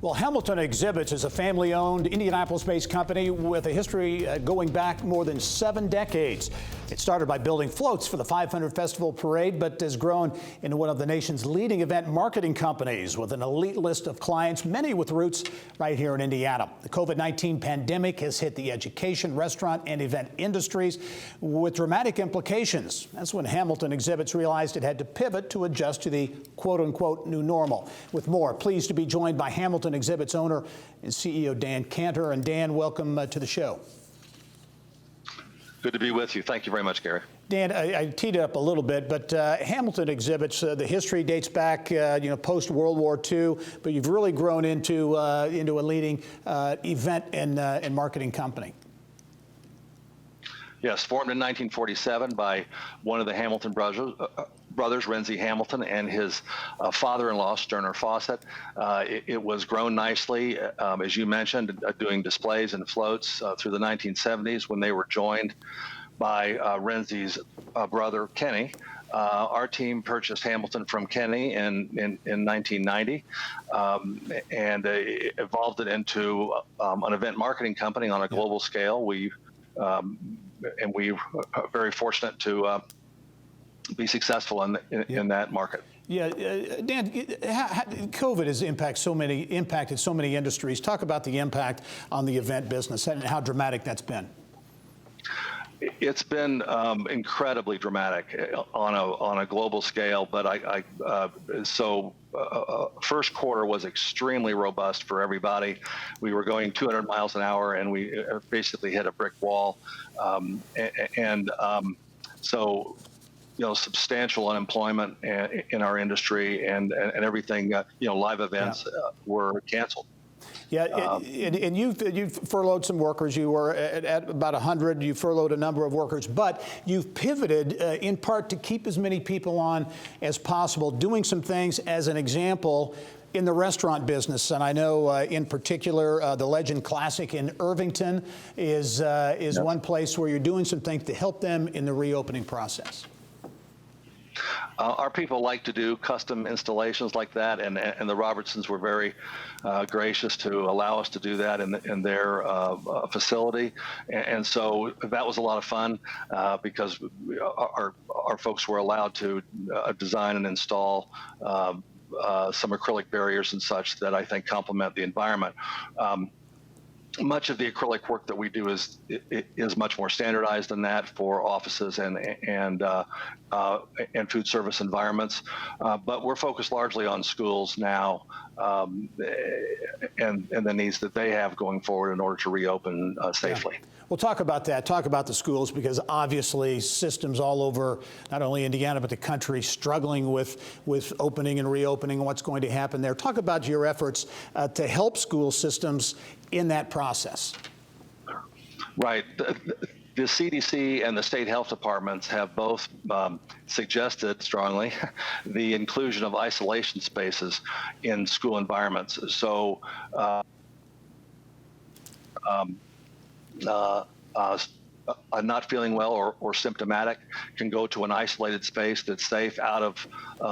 Well, Hamilton Exhibits is a family-owned Indianapolis-based company with a history going back more than 7 decades. It started by building floats for the 500 Festival Parade, but has grown into one of the nation's leading event marketing companies with an elite list of clients, many with roots right here in Indiana. The COVID-19 pandemic has hit the education, restaurant, and event industries with dramatic implications. That's when Hamilton Exhibits realized it had to pivot to adjust to the quote-unquote new normal. With more, pleased to be joined by Hamilton Exhibits owner and CEO Dan Cantor. And Dan, welcome to the show. Good to be with you. Thank you very much, Gary. Dan, I teed it up a little bit, but Hamilton Exhibits, the history dates back, post World War II, but you've really grown into a leading event and marketing company. Yes, formed in 1947 by one of the Hamilton brothers, Renzi Hamilton, and his father-in-law, Sterner Fawcett. It was grown nicely, as you mentioned, doing displays and floats through the 1970s when they were joined by Renzi's brother, Kenny. Our team purchased Hamilton from Kenny in 1990 and evolved it into an event marketing company on a global scale. We are very fortunate to be successful in that market. Yeah, Dan, COVID has impacted so many industries. Talk about the impact on the event business and how dramatic that's been. It's been incredibly dramatic on a global scale, but first quarter was extremely robust for everybody. We were going 200 miles an hour, and we basically hit a brick wall, substantial unemployment in our industry, and everything. Live events were canceled. Yeah, and you've furloughed some workers. You were at about 100. You furloughed a number of workers, but you've pivoted in part to keep as many people on as possible, doing some things, as an example, in the restaurant business. And I know in particular the Legend Classic in Irvington is one place where you're doing some things to help them in the reopening process. Our people like to do custom installations like that, and the Robertsons were very gracious to allow us to do that in their facility, and so that was a lot of fun because our folks were allowed to design and install some acrylic barriers and such that I think complement the environment. Much of the acrylic work that we do is much more standardized than that for offices and food service environments, but we're focused largely on schools now and the needs that they have going forward in order to reopen safely. Yeah. Well, talk about that. Talk about the schools, because obviously systems all over, not only Indiana, but the country, struggling with opening and reopening and what's going to happen there. Talk about your efforts to help school systems in that process. Right. The CDC and the state health departments have both suggested strongly the inclusion of isolation spaces in school environments. So not feeling well or symptomatic can go to an isolated space that's safe, out of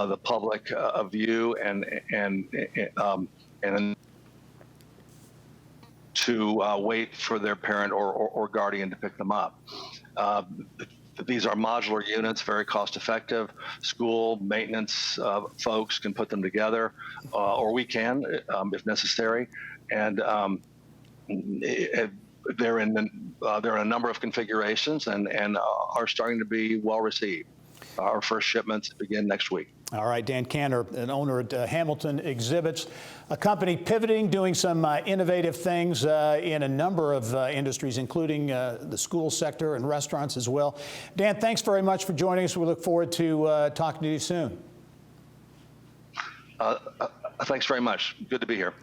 the public view, and to wait for their parent or guardian to pick them up. These are modular units, very cost effective. School maintenance folks can put them together, or we can if necessary. And they're in a number of configurations and are starting to be well received. Our first shipments begin next week. All right, Dan Cantor, an owner at Hamilton Exhibits, a company pivoting, doing some innovative things in a number of industries, including the school sector and restaurants as well. Dan, thanks very much for joining us. We look forward to talking to you soon. Thanks very much. Good to be here.